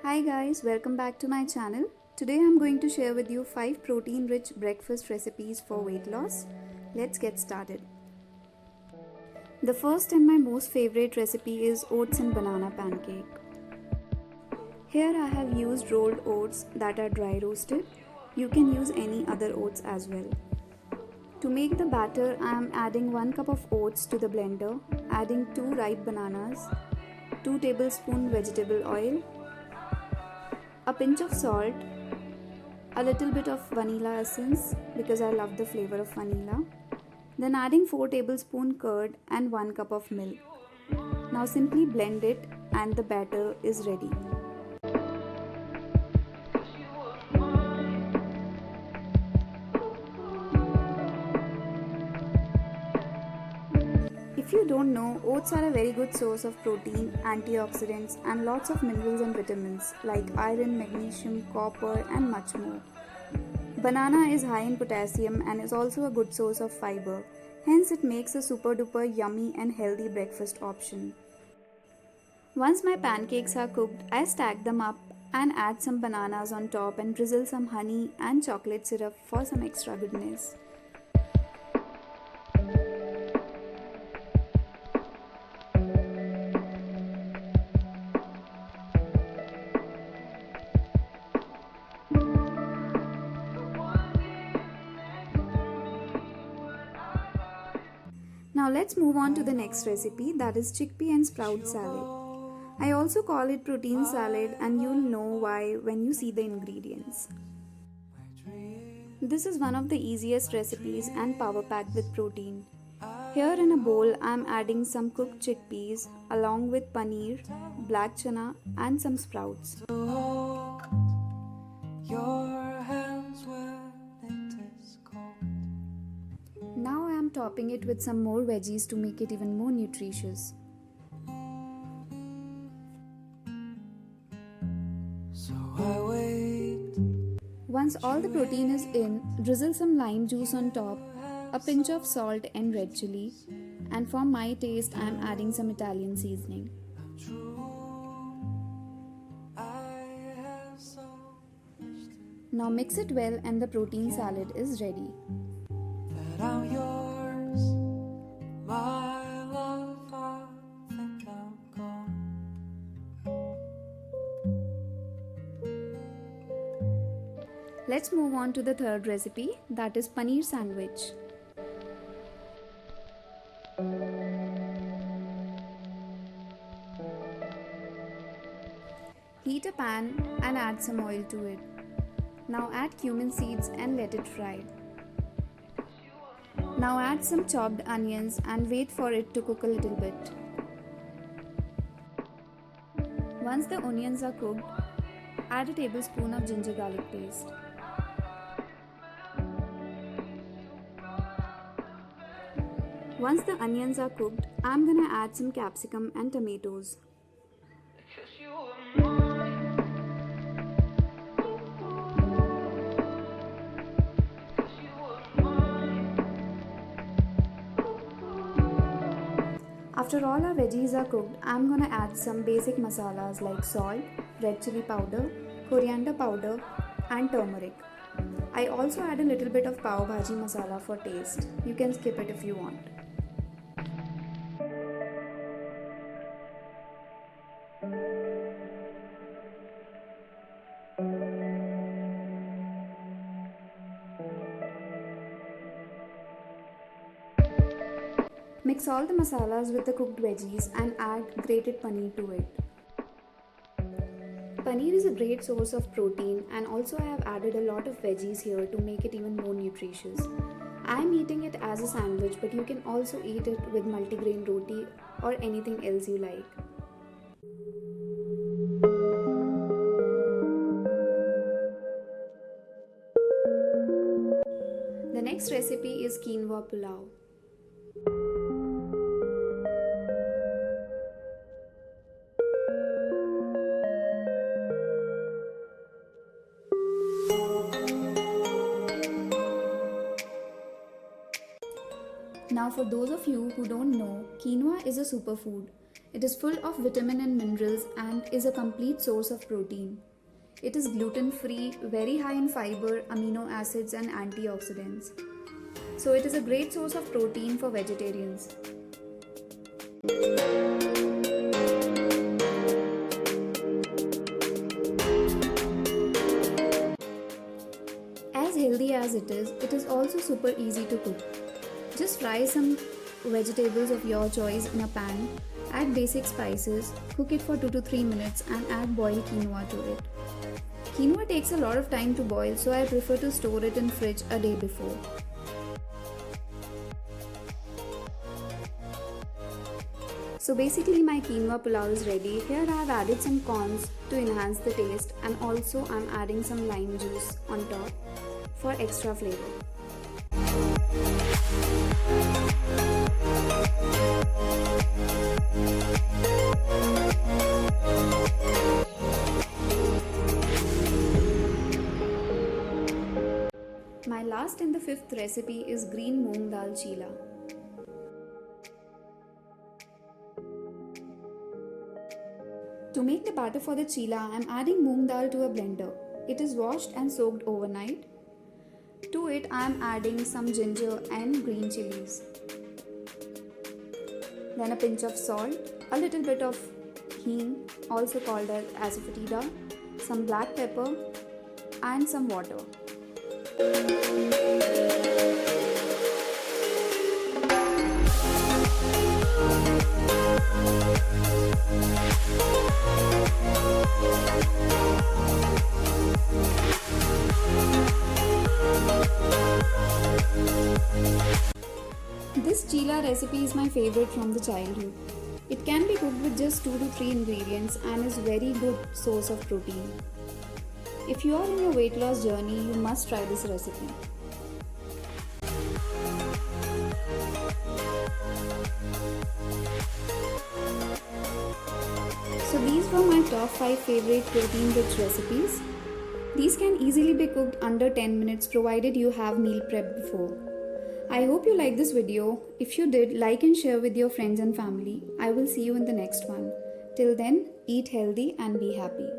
Hi guys, welcome back to my channel. Today I'm going to share with you 5 protein rich breakfast recipes for weight loss. Let's get started. The first and my most favorite recipe is oats and banana pancake. Here I have used rolled oats that are dry roasted. You can use any other oats as well. To make the batter, I am adding 1 cup of oats to the blender, adding 2 ripe bananas, 2 tablespoons vegetable oil, a pinch of salt, a little bit of vanilla essence because I love the flavor of vanilla, then adding 4 tablespoon curd and 1 cup of milk. Now simply blend it and the batter is ready. If you don't know, oats are a very good source of protein, antioxidants and lots of minerals and vitamins like iron, magnesium, copper and much more. Banana is high in potassium and is also a good source of fiber. Hence it makes a super duper yummy and healthy breakfast option. Once my pancakes are cooked, I stack them up and add some bananas on top and drizzle some honey and chocolate syrup for some extra goodness. Now let's move on to the next recipe, that is chickpea and sprout salad. I also call it protein salad and you'll know why when you see the ingredients. This is one of the easiest recipes and power packed with protein. Here in a bowl I am adding some cooked chickpeas along with paneer, black chana and some sprouts. Now I am topping it with some more veggies to make it even more nutritious. Once all the protein is in, drizzle some lime juice on top, a pinch of salt and red chili, and for my taste I am adding some Italian seasoning. Now mix it well and the protein salad is ready. Let's move on to the third recipe, that is paneer sandwich. Heat a pan and add some oil to it. Now add cumin seeds and let it fry. Now add some chopped onions and wait for it to cook a little bit. Once the onions are cooked, add a tablespoon of ginger garlic paste. Once the onions are cooked, I'm gonna add some capsicum and tomatoes. After all our veggies are cooked, I'm gonna add some basic masalas like salt, red chili powder, coriander powder and turmeric. I also add a little bit of pav bhaji masala for taste. You can skip it if you want. Mix all the masalas with the cooked veggies and add grated paneer to it. Paneer is a great source of protein and also I have added a lot of veggies here to make it even more nutritious. I am eating it as a sandwich, but you can also eat it with multigrain roti or anything else you like. The next recipe is quinoa pulao. Now for those of you who don't know, quinoa is a superfood. It is full of vitamin and minerals and is a complete source of protein. It is gluten-free, very high in fiber, amino acids and antioxidants. So it is a great source of protein for vegetarians. As healthy as it is also super easy to cook. Just fry some vegetables of your choice in a pan, add basic spices, cook it for 2 to 3 minutes and add boiled quinoa to it. Quinoa takes a lot of time to boil, so I prefer to store it in fridge a day before. So basically my quinoa pulao is ready. Here I have added some corns to enhance the taste, and also I am adding some lime juice on top for extra flavor. My last and the fifth recipe is green moong dal chila. To make the batter for the chila, I am adding moong dal to a blender. It is washed and soaked overnight. To it, I am adding some ginger and green chilies. Then a pinch of salt, a little bit of hing, also called as asafoetida, some black pepper, and some water. This chila recipe is my favorite from the childhood. It can be cooked with just 2 to 3 ingredients and is very good source of protein. If you are in your weight loss journey, you must try this recipe. So these were my top 5 favorite protein-rich recipes. These can easily be cooked under 10 minutes provided you have meal prep before. I hope you liked this video. If you did, like and share with your friends and family. I will see you in the next one. Till then, eat healthy and be happy.